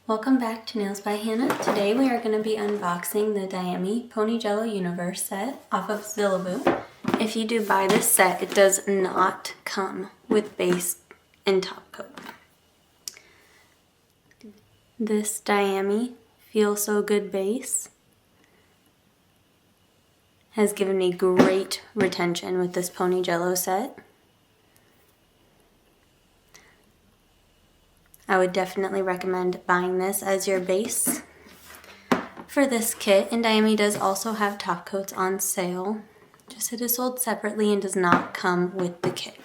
Welcome back to Nails by Hannah. Today we are going to be unboxing the Diami Ponygello Universe set off of Zillaboo. If you do buy this set, it does not come with base and top coat. This Diami Feel So Good base has given me great retention with this Ponygello set. I would definitely recommend buying this as your base for this kit. And Diami does also have top coats on sale. Just it is sold separately and does not come with the kit.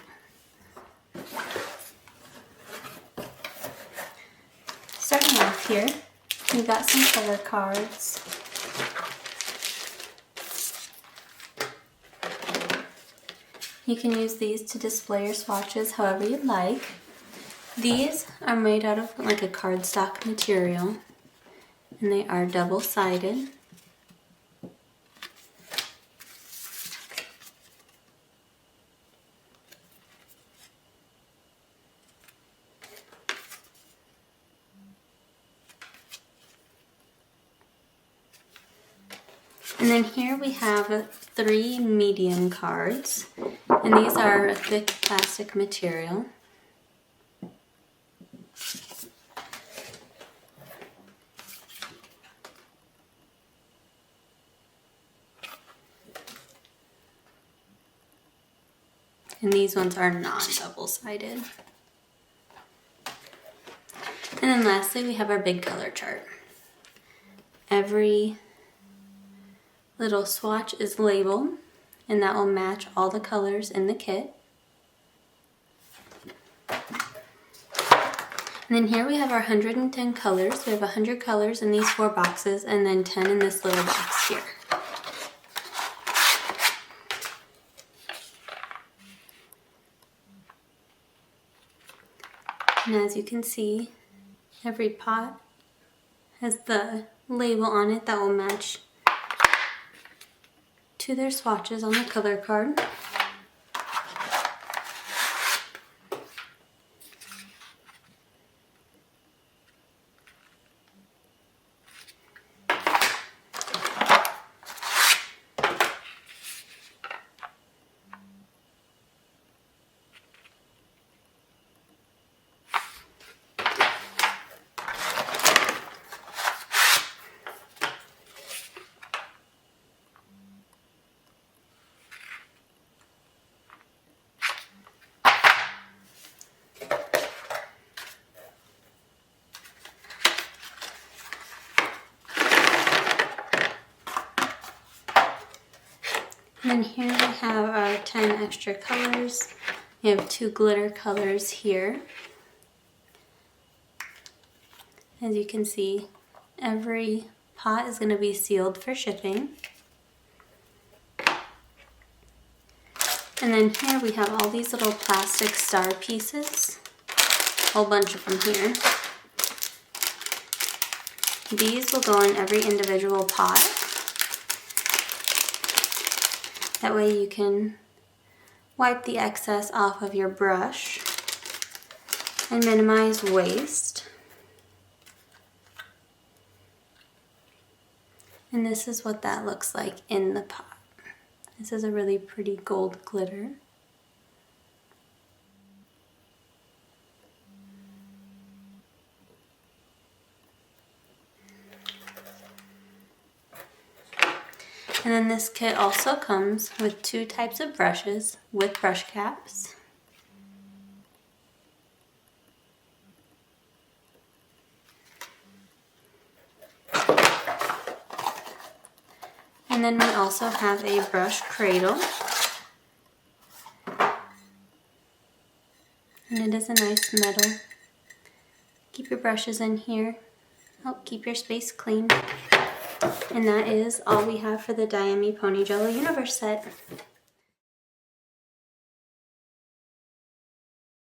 Starting off here, we've got some color cards. You can use these to display your swatches however you'd like. These are made out of like a cardstock material, and they are double-sided. And then here we have 3 medium cards, and these are a thick plastic material. And these ones are not double-sided. And then lastly, we have our big color chart. Every little swatch is labeled, and that will match all the colors in the kit. And then here we have our 110 colors. We have 100 colors in these 4 boxes, and then 10 in this little box here. And as you can see, every pot has the label on it that will match to their swatches on the color card. And here we have our 10 extra colors. We have 2 glitter colors here. As you can see, every pot is going to be sealed for shipping. And then here we have all these little plastic star pieces, a whole bunch of them here. These will go in every individual pot. That way you can wipe the excess off of your brush and minimize waste. And this is what that looks like in the pot. This is a really pretty gold glitter. And then this kit also comes with 2 types of brushes with brush caps. And then we also have a brush cradle. And it is a nice metal. Keep your brushes in here. Help keep your space clean. And that is all we have for the Diami Ponygello Universe set.